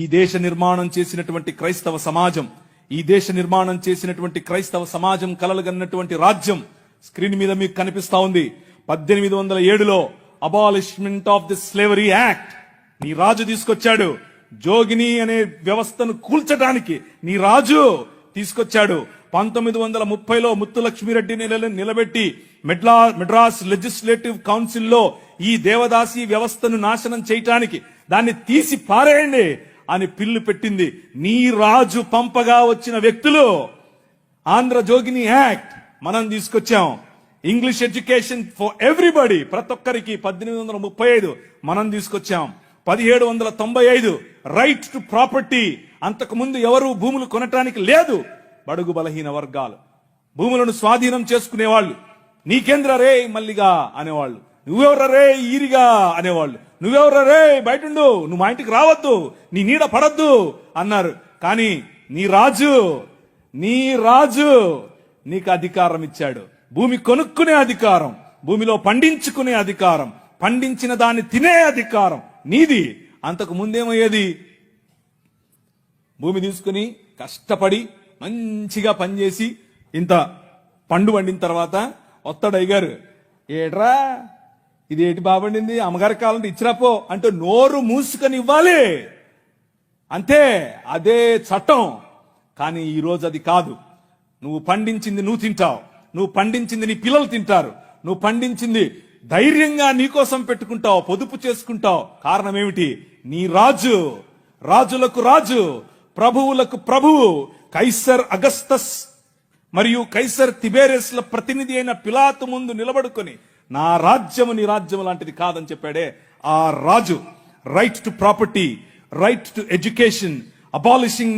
ఈ దేశ నిర్మాణం చేసినటువంటి క్రైస్తవ సమాజం, ఈ దేశ నిర్మాణం చేసినటువంటి క్రైస్తవ సమాజం కలలుగన్నటువంటి రాజ్యం స్క్రీన్ మీద మీకు కనిపిస్తా ఉంది. 1807లో abolishment of the slavery act నీ రాజు తీసుకొచ్చాడు. జోగిని అనే వ్యవస్థను కూల్చడానికి నీ రాజు తీసుకొచ్చాడు. 1930లో ముత్తులక్ష్మిరెడ్డిని నిలబెట్టి మెడ్రాస్ లెజిస్లేటివ్ కౌన్సిల్లో ఈ దేవదాసి వ్యవస్థను నాశనం చేయటానికి, దాన్ని తీసి పారేయండి అని పిల్లు పెట్టింది. నీ రాజు పంపగా వచ్చిన వ్యక్తులు ఆంధ్ర జోగిని యాక్ట్ మనం తీసుకొచ్చాం. ఇంగ్లీష్ ఎడ్యుకేషన్ ఫర్ ఎవ్రీబడి, ప్రతి ఒక్కరికి 1835 మనం తీసుకొచ్చాం. 1795 రైట్ టు ప్రాపర్టీ, అంతకు ముందు ఎవరు భూములు కొనటానికి లేదు. బడుగు బలహీన వర్గాలు భూములను స్వాధీనం చేసుకునేవాళ్ళు. నీకేంద్ర రే మల్లిగా అనేవాళ్ళు, నువ్వెవర రే ఈరిగా అనేవాళ్ళు, నువ్వెవర రే బయటుండు, నువ్వు మా ఇంటికి రావద్దు, నీ నీడ పడద్దు అన్నారు. కానీ నీ రాజు నీకు అధికారం ఇచ్చాడు. భూమి కొనుక్కునే అధికారం, భూమిలో పండించుకునే అధికారం, పండించిన దాన్ని తినే అధికారం నీది. అంతకు ముందేమయ్యేది, భూమి తీసుకుని కష్టపడి మంచిగా పనిచేసి ఇంత పండు వండిన తర్వాత వస్తాడు అయ్యగారు, ఏట్రా ఇది ఏటి బాబండింది, అమ్మగారి కావాలంటే ఇచ్చిరాపో అంటే నోరు మూసుకొని ఇవ్వాలి అంతే. అదే చట్టం. కానీ ఈరోజు అది కాదు. నువ్వు పండించింది నువ్వు తింటావు, నువ్వు పండించింది నీ పిల్లలు తింటారు, నువ్వు పండించింది ధైర్యంగా నీకోసం పెట్టుకుంటావు, పొదుపు చేసుకుంటావు. కారణం ఏమిటి? నీ రాజు, రాజులకు రాజు, ప్రభువులకు ప్రభువు, కైసర్ అగస్తస్ మరియు కైసర్ తిబేరియస్ల ప్రతినిధి అయిన పిలాతు ముందు నిలబడుకొని నా రాజ్యము నీ రాజ్యము లాంటిది కాదని చెప్పాడే ఆ రాజు. Right to property, right to education, abolishing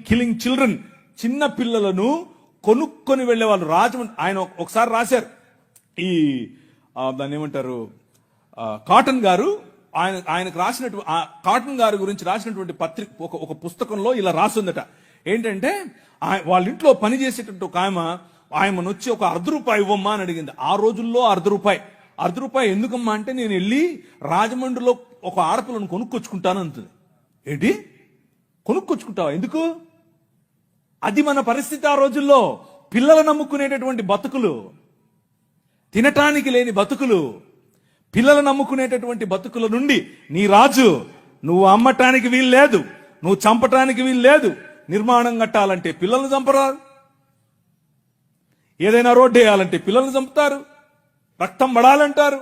killing children. చిన్న పిల్లలను కొనుక్కొని వెళ్లేవాళ్ళు. రాజమండ్రి ఆయన ఒకసారి రాశారు, ఈ దాన్ని ఏమంటారు, కాటన్ గారు ఆయనకు రాసినటువంటి, కాటన్ గారి గురించి రాసినటువంటి పత్రిక ఒక పుస్తకంలో ఇలా రాసిందట. ఏంటంటే వాళ్ళ ఇంట్లో పనిచేసేటువంటి ఒక ఆయమను వచ్చి ఒక ₹1 ఇవ్వమ్మా అని అడిగింది. ఆ రోజుల్లో ₹1 ఎందుకమ్మా అంటే, నేను వెళ్ళి రాజమండ్రిలో ఒక ఆడపిల్లను కొనుక్కొచ్చుకుంటాను అంటుంది. ఏంటి కొనుక్కొచ్చుకుంటావా? ఎందుకు? అది మన పరిస్థితి ఆ రోజుల్లో. పిల్లలు నమ్ముకునేటటువంటి బతుకులు, తినటానికి లేని బతుకులు, పిల్లలు నమ్ముకునేటటువంటి బతుకుల నుండి నీ రాజు, నువ్వు అమ్మటానికి వీలు లేదు, నువ్వు చంపటానికి వీలు లేదు. నిర్మాణం కట్టాలంటే పిల్లల్ని చంపరారు, ఏదైనా రోడ్డు వేయాలంటే పిల్లల్ని చంపుతారు, రక్తం పడాలంటారు.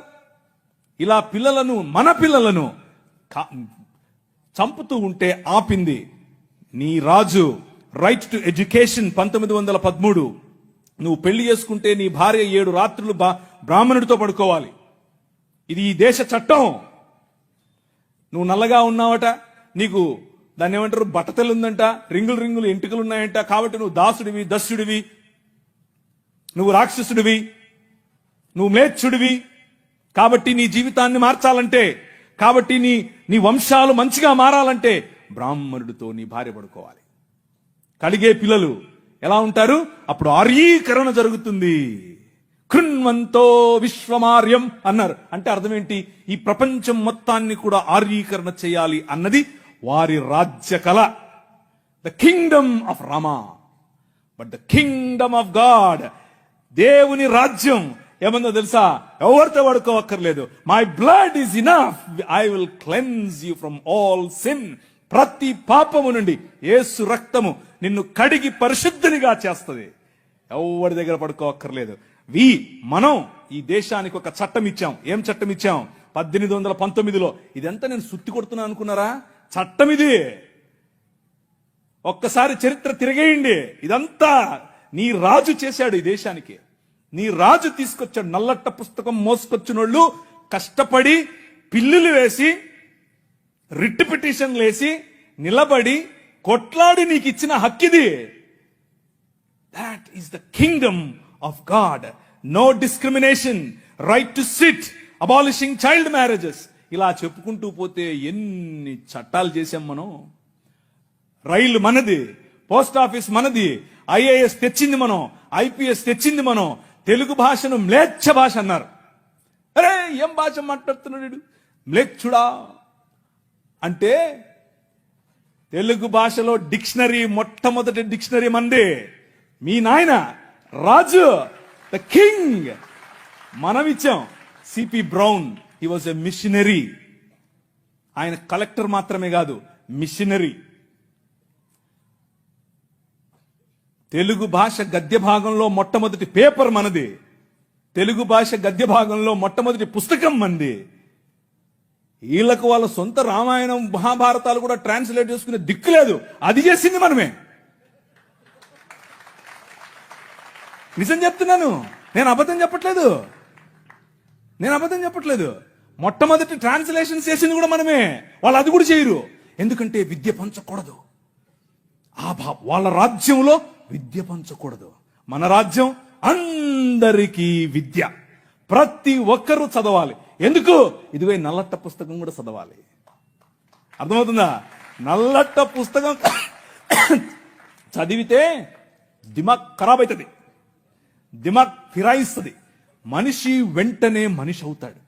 ఇలా పిల్లలను, మన పిల్లలను చంపుతూ ఉంటే ఆపింది నీ రాజు. Right to education 1913. నువ్వు పెళ్లి చేసుకుంటే నీ భార్య 7 రాత్రులు బ్రాహ్మణుడితో పడుకోవాలి. ఇది ఈ దేశ చట్టం. నువ్వు నల్లగా ఉన్నావట, నీకు దాన్ని ఏమంటారు, బట్టతలు ఉందంట, రింగులు ఎంటుకలు ఉన్నాయంట, కాబట్టి నువ్వు దాసుడివి, దస్యుడివి, నువ్వు రాక్షసుడివి, నువ్వు మ్లేచ్ఛుడివి. కాబట్టి నీ జీవితాన్ని మార్చాలంటే, కాబట్టి నీ వంశాలు మంచిగా మారాలంటే బ్రాహ్మణుడితో నీ భార్య పడుకోవాలి. కలిగే పిల్లలు ఎలా ఉంటారు? అప్పుడు ఆర్యీకరణ జరుగుతుంది. కృణ్వంతో విశ్వమార్యం అన్నారు. అంటే అర్థం ఏంటి? ఈ ప్రపంచం మొత్తాన్ని కూడా ఆర్యీకరణ చేయాలి అన్నది వారి రాజ్య కళ. The kingdom of Rama, but the kingdom of God, దేవుని రాజ్యం ఏమన్నా తెలుసా? ఎవరితో పడుకోవక్కర్లేదు. My blood is enough, I will cleanse you from all sin. ప్రతి పాపము నుండి యేసు రక్తము నిన్ను కడిగి పరిశుద్ధునిగా చేస్తుంది. ఎవరి దగ్గర పడుకోవక్కర్లేదు. మనం ఈ దేశానికి ఒక చట్టం ఇచ్చాం. ఏం చట్టం ఇచ్చాం? 1819లో. ఇదంతా నేను సుత్తి కొడుతున్నా అనుకున్నారా? చట్టం ఇది. ఒక్కసారి చరిత్ర తిరిగేయండి. ఇదంతా నీ రాజు చేశాడు ఈ దేశానికి. నీ రాజు తీసుకొచ్చాడు. నల్లట్ట పుస్తకం మోసుకొచ్చినోళ్ళు కష్టపడి పిల్లులు వేసి, రిట్ పిటిషన్లు వేసి, నిలబడి కొట్లాడి నీకు ఇచ్చిన హక్కిది. That is the kingdom of God. No discrimination, right to sit, abolishing child marriages. ఇలా చెప్పుకుంటూ పోతే ఎన్ని చట్టాలు చేశాం మనం. రైలు మనది, పోస్ట్ ఆఫీస్ మనది, ఐఏఎస్ తెచ్చింది మనం, ఐపీఎస్ తెచ్చింది మనం. తెలుగు భాషను మ్లేచ్ఛ భాష అన్నారు. అరే ఏం భాష మాట్లాడుతున్నాడు మ్లేచ్ఛుడా అంటే తెలుగు భాషలో డిక్షనరీ, మొట్టమొదటి డిక్షనరీ మంది మీ నాయన రాజు, ద కింగ్. మనమిచ్చాం. C P Brown, he was a missionary. ఆయన కలెక్టర్ మాత్రమే కాదు, మిషనరీ. తెలుగు భాష గద్య భాగంలో మొట్టమొదటి పేపర్ మనది. తెలుగు భాష గద్య భాగంలో మొట్టమొదటి పుస్తకం మంది. వీళ్ళకు వాళ్ళ సొంత రామాయణం, మహాభారతాలు కూడా ట్రాన్స్లేట్ చేసుకునే దిక్కు లేదు. అది చేసింది మనమే. నిజం చెప్తున్నాను, నేను అబద్ధం చెప్పట్లేదు. మొట్టమొదటి ట్రాన్స్లేషన్ చేసింది కూడా మనమే. వాళ్ళు అది కూడా చేయరు. ఎందుకంటే విద్య పంచకూడదు. వాళ్ళ రాజ్యంలో విద్య పంచకూడదు. మన రాజ్యం అందరికీ విద్య. ప్రతి ఒక్కరూ చదవాలి. ఎందుకు? ఇదిగో నల్లట్ట పుస్తకం కూడా చదవాలి. అర్థమవుతుందా? నల్లట్ట పుస్తకం చదివితే దిమాగ్ ఖరాబ్ అవుతుంది, దిమాగ్ ఫిరాయిస్తుంది. మనిషి వెంటనే మనిషి అవుతాడు.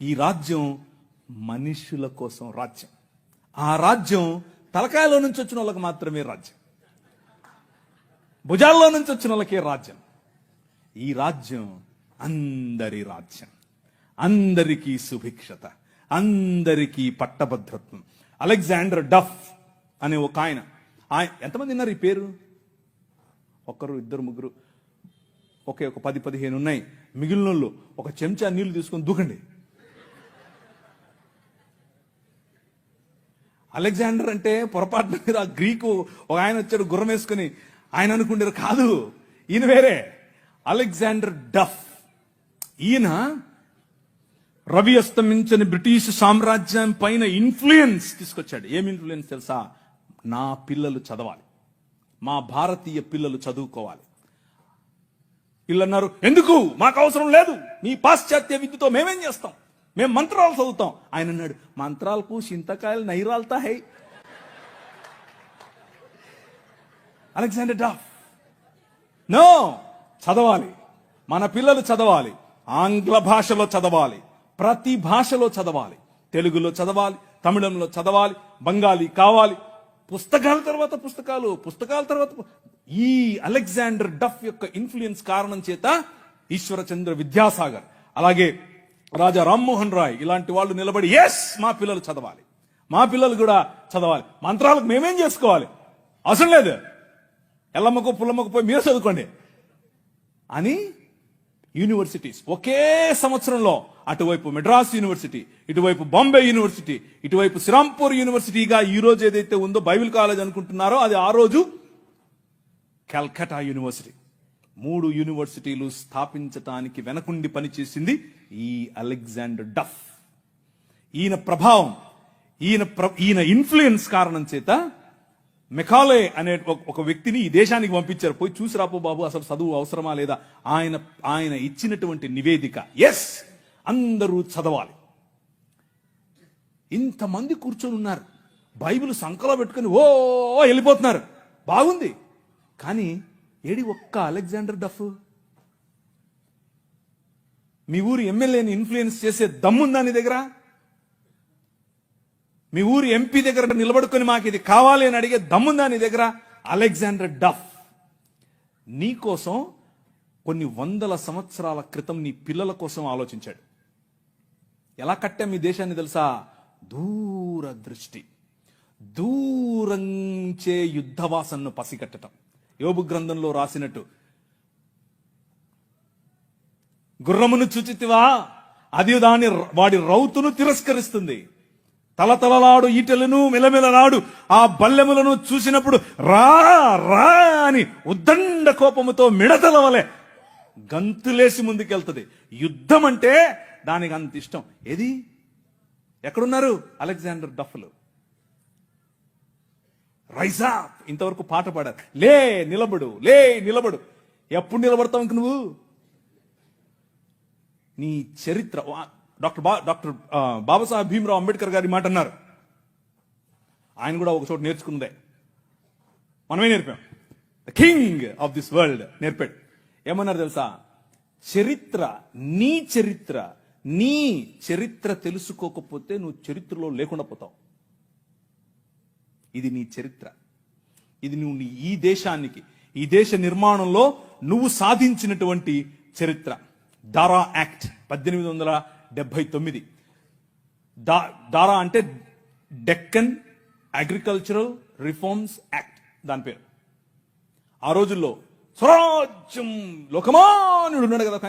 ఈ రాజ్యం మనుషుల కోసం రాజ్యం. ఆ రాజ్యం తలకాయలో నుంచి వచ్చిన వాళ్ళకి మాత్రమే రాజ్యం, భుజాల్లో నుంచి వచ్చిన వాళ్ళకే రాజ్యం. ఈ రాజ్యం అందరి రాజ్యం, అందరికీ సుభిక్షత, అందరికీ పట్టభద్రత్వం. అలెగ్జాండర్ డఫ్ అనే ఒక ఆయన ఎంతమంది విన్నారు ఈ పేరు? ఒకరు, ఇద్దరు, ముగ్గురు, ఒకే ఒక 10-15 ఉన్నాయి. మిగిలిన వాళ్ళు ఒక చెంచా నీళ్లు తీసుకొని దూకండి. అలెగ్జాండర్ అంటే పొరపాటున మీద గ్రీకు ఒక ఆయన వచ్చాడు గుర్రం వేసుకుని, ఆయన అనుకుంటారు కాదు, ఈయన వేరే. అలెగ్జాండర్ డఫ్. ఈయన రవి అస్తమించని బ్రిటిష్ సామ్రాజ్యం పైన ఇన్ఫ్లుయెన్స్ తీసుకొచ్చాడు. ఏం ఇన్ఫ్లుయెన్స్ తెలుసా? నా పిల్లలు చదవాలి, మా భారతీయ పిల్లలు చదువుకోవాలి. వీళ్ళు అన్నారు, ఎందుకు, మాకు అవసరం లేదు, మీ పాశ్చాత్య విద్యతో మేమేం చేస్తాం, మేము మంత్రాలు చదువుతాం. ఆయన అన్నాడు, మంత్రాలకు చింతకాయలు నైరాల్తా హై. అలెగ్జాండర్ డఫ్ నో, చదవాలి, మన పిల్లలు చదవాలి, ఆంగ్ల భాషలో చదవాలి, ప్రతి భాషలో చదవాలి, తెలుగులో చదవాలి, తమిళంలో చదవాలి, బెంగాలీ కావాలి, పుస్తకాల తర్వాత పుస్తకాలు, పుస్తకాల తర్వాత. ఈ అలెగ్జాండర్ డఫ్ యొక్క ఇన్ఫ్లుయెన్స్ కారణం చేత ఈశ్వరచంద్ర విద్యాసాగర్, అలాగే రాజా రామ్మోహన్ రాయ్ ఇలాంటి వాళ్ళు నిలబడి, ఎస్ మా పిల్లలు చదవాలి, మా పిల్లలు కూడా చదవాలి, మంత్రాలకు మేమేం చేసుకోవాలి, అవసరం లేదు, ఎల్లమ్మకు పుల్లమ్మకు పోయి మీరు చదువుకోండి అని యూనివర్సిటీస్ ఒకే సంవత్సరంలో అటువైపు మెడ్రాస్ యూనివర్సిటీ, ఇటువైపు బాంబే యూనివర్సిటీ, ఇటువైపు శ్రీరాంపూర్ యూనివర్సిటీగా ఈ రోజు ఏదైతే ఉందో బైబిల్ కాలేజ్ అనుకుంటున్నారో అది ఆ రోజు కల్కటా యూనివర్సిటీ. 3 యూనివర్సిటీలు స్థాపించటానికి వెనకుండి పనిచేసింది ఈ అలెగ్జాండర్ డఫ్. ఈయన ప్రభావం, ఈయన ఇన్ఫ్లుయెన్స్ కారణం చేత మెకాలే అనే ఒక వ్యక్తిని ఈ దేశానికి పంపించారు. పోయి చూసి రాపో బాబు, అసలు చదువు అవసరమా లేదా. ఆయన ఇచ్చినటువంటి నివేదిక, ఎస్ అందరూ చదవాలి. ఇంతమంది కూర్చొని ఉన్నారు, బైబిల్ సంకలో పెట్టుకుని ఓ వెళ్ళిపోతున్నారు, బాగుంది. కానీ ఏడి ఒక్క అలెగ్జాండర్ డఫ్? మీ ఊరి ఎమ్మెల్యేని ఇన్ఫ్లుయెన్స్ చేసే దమ్ముందా నీ దగ్గర? మీ ఊరి ఎంపీ దగ్గర నిలబడుకొని మాకు ఇది కావాలి అని అడిగే దమ్ముందా నీ దగ్గర? అలెగ్జాండర్ డఫ్ నీ కోసం కొన్ని 100 సంవత్సరాల క్రితం నీ పిల్లల కోసం ఆలోచించాడు. ఎలా కట్టాం మీ దేశాన్ని తెలుసా? దూరదృష్టి, దూరంచే యుద్ధవాసనను పసిగట్టడం. యోబు గ్రంథంలో రాసినట్టు, గుర్రమును చూచితివా, అది వాడి రౌతును తిరస్కరిస్తుంది, తలతలలాడు ఈటెలను మెలమెలలాడు ఆ బల్లెములను చూసినప్పుడు రా రా అని ఉద్దండ కోపముతో మిడతల వలె గంతులేసి ముందుకెళ్తుంది. యుద్ధం అంటే దానికి అంత ఇష్టం. ఏది ఎక్కడున్నారు అలెగ్జాండర్ డఫ్లు? రైజా ఇంతవరకు పాట పాడారు, లే నిలబడు, లే నిలబడు. ఎప్పుడు నిలబడతావు ఇంక నువ్వు? నీ చరిత్ర. డాక్టర్ బాబాసాహెబ్ భీమ్రావ్ అంబేద్కర్ గారి మాట అన్నారు. ఆయన కూడా ఒక చోట నేర్చుకుందే, మనమే నేర్పాం. The king of this world నేర్పాడు. ఏమన్నారు తెలుసా? చరిత్ర, నీ చరిత్ర తెలుసుకోకపోతే నువ్వు చరిత్రలో లేకుండా పోతావు. ఇది నీ చరిత్ర. ఇది నువ్వు ఈ దేశానికి, ఈ దేశ నిర్మాణంలో నువ్వు సాధించినటువంటి చరిత్ర. దారా యాక్ట్ 1879. దారా అంటే డెక్కన్ అగ్రికల్చరల్ రిఫార్మ్స్ యాక్ట్ దాని పేరు. ఆ రోజుల్లో స్వరాజ్యం లోకమానుడు ఉన్నాడు కదా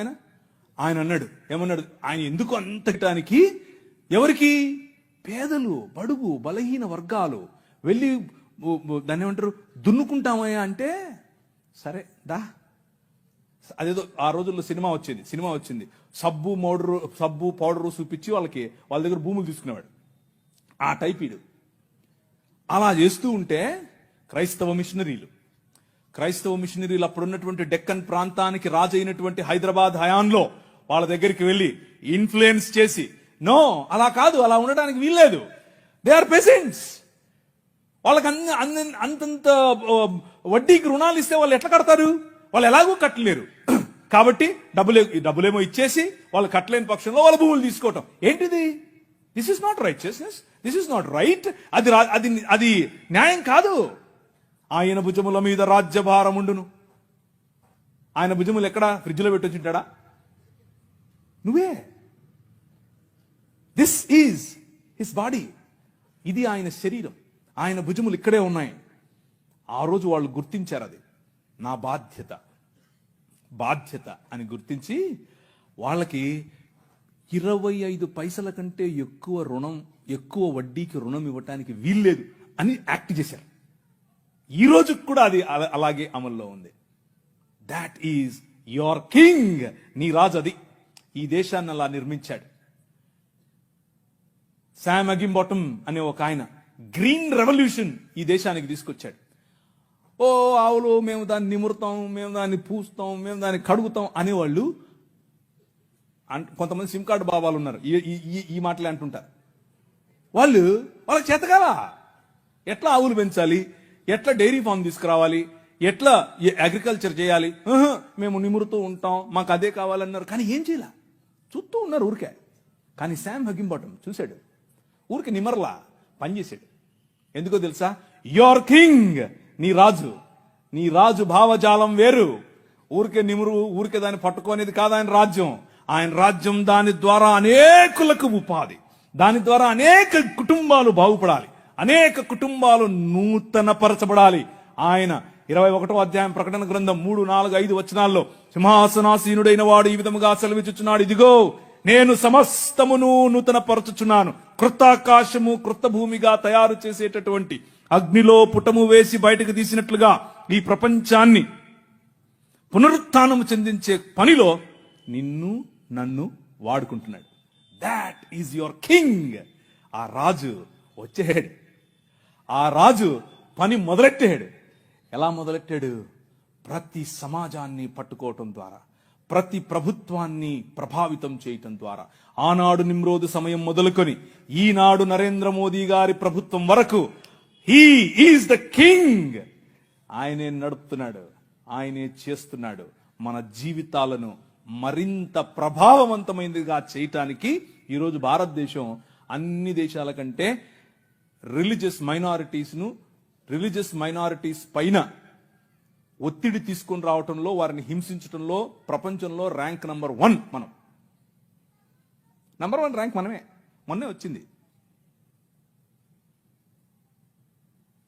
ఆయన అన్నాడు, ఏమన్నాడు, ఆయన ఎందుకు అంతటానికి, ఎవరికి? పేదలు, బడుగు, బలహీన వర్గాలు వెళ్ళి దాన్ని ఏమంటారు, దున్నుకుంటామయ్యా అంటే, సరే దా. అదేదో ఆ రోజుల్లో సినిమా వచ్చింది, సబ్బు పౌడరు చూపించి వాళ్ళ దగ్గర భూములు తీసుకునేవాడు. ఆ టైప్ ఇడు. అలా చేస్తూ ఉంటే క్రైస్తవ మిషనరీలు అప్పుడున్నటువంటి డెక్కన్ ప్రాంతానికి రాజు అయినటువంటి హైదరాబాద్ హయాంలో వాళ్ళ దగ్గరికి వెళ్ళి ఇన్ఫ్లుయెన్స్ చేసి, నో అలా కాదు, అలా ఉండడానికి వీల్లేదు, దే ఆర్ పెసెంట్స్, వాళ్ళకి అంతంత వడ్డీకి రుణాలు ఇస్తే వాళ్ళు ఎట్లా కడతారు, వాళ్ళు ఎలాగూ కట్టలేరు. కాబట్టి డబ్బులేమో ఇచ్చేసి వాళ్ళు కట్టలేని పక్షంలో వాళ్ళ భూములు తీసుకోవటం ఏంటిది? This is not righteousness, this is not right. అది న్యాయం కాదు. ఆయన భుజముల మీద రాజ్యభారముండును. ఆయన భుజములు ఎక్కడ? ఫ్రిడ్జ్లో పెట్టొచ్చుంటాడా? నువ్వే. This is his body. ఇది ఆయన శరీరం, ఆయన భుజములు ఇక్కడే ఉన్నాయి. ఆ రోజు వాళ్ళు గుర్తించారు, అది నా బాధ్యత అని గుర్తించి వాళ్ళకి 25 పైసల కంటే ఎక్కువ వడ్డీకి రుణం ఇవ్వటానికి వీల్లేదు అని యాక్ట్ చేశారు. ఈ రోజు కూడా అది అలాగే అమల్లో ఉంది. That is your king. నీ రాజు అది. ఈ దేశాన్ని అలా నిర్మించాడు. శామ్ అగింబాటమ్ అనే ఒక ఆయన గ్రీన్ రెవల్యూషన్ ఈ దేశానికి తీసుకొచ్చాడు. ఓ ఆవులు, మేము దాన్ని నిమురుతాం, మేము దాన్ని పూస్తాం, మేము దాన్ని కడుగుతాం అనేవాళ్ళు. కొంతమంది సిమ్ కార్డు బాబాలు ఉన్నారు, ఈ మాటలే అంటుంటారు. వాళ్ళకి చేతకాల ఎట్లా ఆవులు పెంచాలి, ఎట్లా డైరీ ఫామ్ తీసుకురావాలి, ఎట్లా అగ్రికల్చర్ చేయాలి, మేము నిమురుతూ ఉంటాం, మాకు అదే కావాలన్నారు. కానీ ఏం చేయాల, చూస్తూ ఉన్నారు ఊరికే. కానీ శామ్ అగింబాటమ్ చూశాడు, ఊరికి నిమర్లా పనిచేశాడు. ఎందుకో తెలుసా? యువర్ కింగ్, నీ రాజు భావజాలం వేరు. ఊరికే దాన్ని పట్టుకోనేది కాదు ఆయన రాజ్యం. ఆయన రాజ్యం దాని ద్వారా అనేకులకు ఉపాధి, దాని ద్వారా అనేక కుటుంబాలు బాగుపడాలి, అనేక కుటుంబాలు నూతనపరచబడాలి. ఆయన 21వ అధ్యాయం ప్రకటన గ్రంథం 3, 4, 5 వచనాల్లో సింహాసనాసీనుడైన వాడు ఈ విధముగా సెలవిచ్చుచున్నాడు, ఇదిగో నేను సమస్తమును నూతనపరచుచున్నాను. క్రొత్త ఆకాశము క్రొత్త భూమిగా తయారు చేసేటటువంటి, అగ్నిలో పుటము వేసి బయటకు తీసినట్లుగా ఈ ప్రపంచాన్ని పునరుత్థానము చెందించే పనిలో నిన్ను నన్ను వాడుకుంటున్నాడు. That is your king. ఆ రాజు వచ్చేడు, ఆ రాజు పని మొదలెట్టాడు. ఎలా మొదలెట్టాడు? ప్రతి సమాజాన్ని పట్టుకోవటం ద్వారా, ప్రతి ప్రభుత్వాన్ని ప్రభావితం చేయటం ద్వారా. ఆనాడు నిమ్రోదు సమయం మొదలుకొని ఈనాడు నరేంద్ర మోదీ గారి ప్రభుత్వం వరకు హీ ఈజ్ ద కింగ్. ఆయనే నడుపుతున్నాడు, ఆయనే చేస్తున్నాడు. మన జీవితాలను మరింత ప్రభావవంతమైనదిగా చేయటానికి ఈరోజు భారతదేశం అన్ని దేశాల కంటే రిలీజియస్ మైనారిటీస్ పైన ఒత్తిడి తీసుకొని రావటంలో, వారిని హింసించడంలో ప్రపంచంలో ర్యాంక్ నంబర్ 1 మనం. నంబర్ 1 ర్యాంక్ మనమే. మొన్నే వచ్చింది.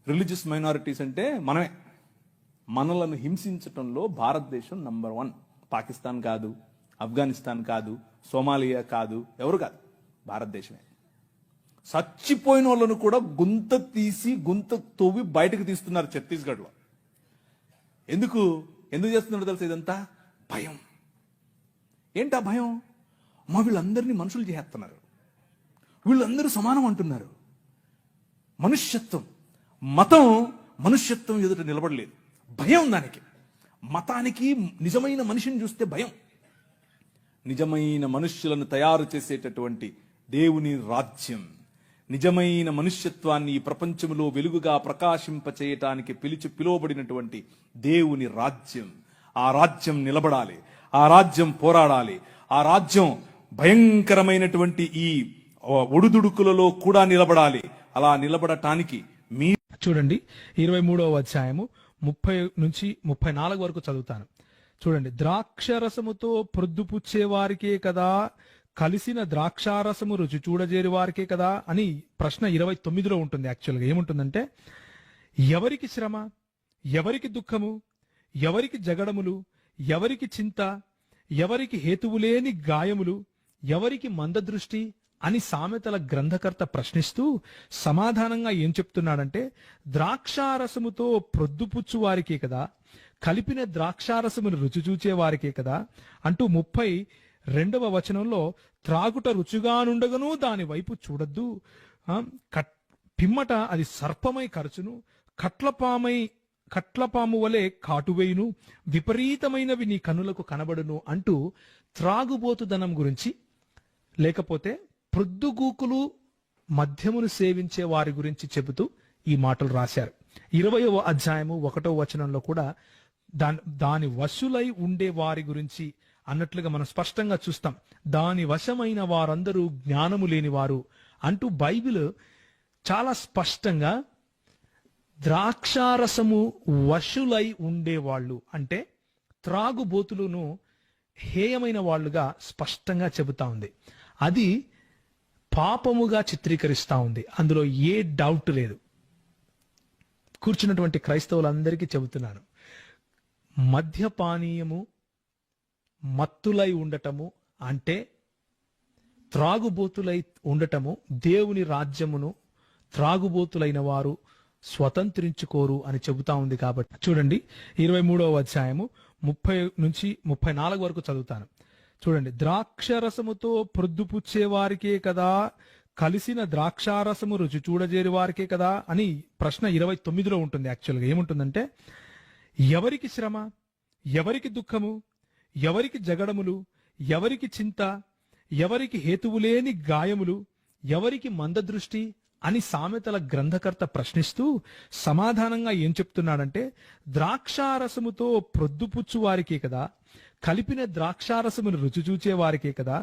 రిలీజియస్ మైనారిటీస్ అంటే మనమే. మనలను హింసించటంలో భారతదేశం నంబర్ 1. పాకిస్తాన్ కాదు, ఆఫ్ఘనిస్తాన్ కాదు, సోమాలియా కాదు, ఎవరు కాదు, భారతదేశమే. చచ్చిపోయిన వాళ్ళను కూడా గుంత తవ్వి బయటకు తీస్తున్నారు ఛత్తీస్గఢ్లో. ఎందుకు చేస్తున్నారో తెలుసా? ఇదంతా భయం. ఏంటా భయం? వీళ్ళందరినీ మనుషులు చేస్తున్నారు, వీళ్ళందరూ సమానం అంటున్నారు. మనుష్యత్వం, మతం మనుష్యత్వం ఎదుట నిలబడలేదు. భయం దానికి. మతానికి నిజమైన మనిషిని చూస్తే భయం. నిజమైన మనుష్యులను తయారు చేసేటటువంటి దేవుని రాజ్యం, నిజమైన మనుష్యత్వాన్ని ఈ ప్రపంచంలో వెలుగుగా ప్రకాశింపచేయటానికి పిలువబడినటువంటి దేవుని రాజ్యం. ఆ రాజ్యం నిలబడాలి, ఆ రాజ్యం పోరాడాలి, ఆ రాజ్యం భయంకరమైనటువంటి ఈ ఒడుదుడుకులలో కూడా నిలబడాలి. అలా నిలబడటానికి చూడండి 23వ అధ్యాయము 30 నుంచి 34 వరకు చదువుతాను. చూడండి, ద్రాక్షరసముతో ప్రొద్దుపుచ్చే వారికే కదా, కలిసిన ద్రాక్షారసము రుచి చూడజేరి వారికే కదా అని ప్రశ్న 29లో ఉంటుంది. యాక్చువల్గా ఏముంటుందంటే, ఎవరికి శ్రమ, ఎవరికి దుఃఖము, ఎవరికి జగడములు, ఎవరికి చింత, ఎవరికి హేతువులేని గాయములు, ఎవరికి మందదృష్టి అని సామెతల గ్రంథకర్త ప్రశ్నిస్తూ సమాధానంగా ఏం చెప్తున్నాడంటే, ద్రాక్షారసముతో ప్రొద్దుపుచ్చు వారికే కదా, కలిపిన ద్రాక్షారసమును రుచి చూచే వారికే కదా అంటూ 32వ వచనంలో, త్రాగుట రుచిగానుండగను దాని వైపు చూడద్దు, పిమ్మట అది సర్పమై కరచును, కట్లపాము వలె కాటువేయును, విపరీతమైనవి నీ కనులకు కనబడును అంటూ త్రాగుబోతుదనం గురించి, లేకపోతే ప్రొద్దుగూకులు మద్యమును సేవించే వారి గురించి చెబుతూ ఈ మాటలు రాశారు. 20వ అధ్యాయము 1వ వచనంలో కూడా దాని వశులై ఉండే వారి గురించి అన్నట్లుగా మనం స్పష్టంగా చూస్తాం. దాని వశమైన వారందరూ జ్ఞానము లేని వారు అంటూ బైబిల్ చాలా స్పష్టంగా ద్రాక్షారసము వశులై ఉండేవాళ్ళు అంటే త్రాగుబోతులను హేయమైన వాళ్ళుగా స్పష్టంగా చెబుతా ఉంది. అది పాపముగా చిత్రీకరిస్తా ఉంది, అందులో ఏ డౌట్ లేదు. కూర్చున్నటువంటి క్రైస్తవులందరికీ చెబుతున్నాను, మద్యపానీయము మత్తులై ఉండటము అంటే త్రాగుబోతులై ఉండటము, దేవుని రాజ్యమును త్రాగుబోతులైన వారు స్వతంత్రించుకోరు అని చెబుతా ఉంది. కాబట్టి చూడండి 23వ అధ్యాయము 30 నుంచి 34 వరకు చదువుతాను. చూడండి, ద్రాక్షరసముతో ప్రొద్దుపుచ్చే వారికే కదా, కలిసిన ద్రాక్షారసము రుచి చూడజేరి వారికే కదా అని ప్రశ్న 29లో ఉంటుంది. యాక్చువల్గా ఏముంటుందంటే, ఎవరికి శ్రమ, ఎవరికి దుఃఖము, ఎవరికి జగడములు, ఎవరికి చింత, ఎవరికి హేతువులేని గాయములు, ఎవరికి మందదృష్టి అని సామెతల గ్రంథకర్త ప్రశ్నిస్తూ సమాధానంగా ఏం చెప్తున్నాడంటే, ద్రాక్షారసముతో ప్రొద్దుపుచ్చు వారికే కదా, కలిపిన ద్రాక్షారసమును రుచి చూచే వారికే కదా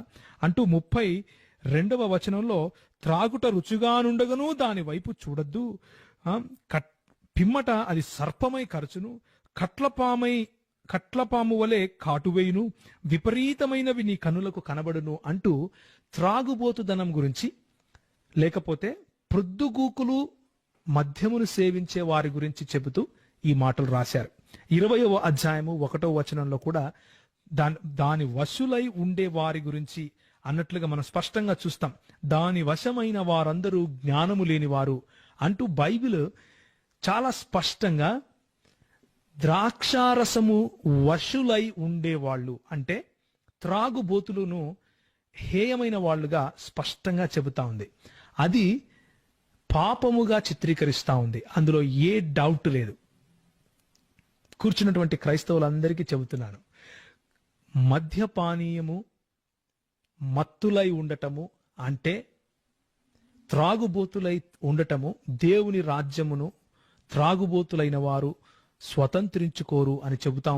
అంటూ 32వ వచనంలో, త్రాగుట రుచిగానుండగను దాని వైపు చూడద్దు, పిమ్మట అది సర్పమై కరచును, కట్లపాము వలె కాటువేయును, విపరీతమైనవి నీ కనులకు కనబడును అంటూ త్రాగుబోతుదనం గురించి, లేకపోతే ప్రొద్దుగూకులు మద్యమును సేవించే వారి గురించి చెబుతూ ఈ మాటలు రాశారు. 20వ అధ్యాయము 1వ వచనంలో కూడా దాని వశులై ఉండే వారి గురించి అన్నట్లుగా మనం స్పష్టంగా చూస్తాం. దాని వశమైన వారందరూ జ్ఞానము లేని వారు అంటూ బైబిల్ చాలా స్పష్టంగా ద్రాక్షారసము వశులై ఉండేవాళ్ళు అంటే త్రాగుబోతులను హేయమైన వాళ్ళుగా స్పష్టంగా చెబుతా ఉంది. అది పాపముగా చిత్రీకరిస్తా ఉంది, అందులో ఏ డౌట్ లేదు. కూర్చున్నటువంటి క్రైస్తవులందరికీ చెబుతున్నాను, మద్యపానీయము మత్తులై ఉండటము అంటే త్రాగుబోతులై ఉండటము, దేవుని రాజ్యమును త్రాగుబోతులైన వారు స్వతంత్రించుకోరు అని చెబుతా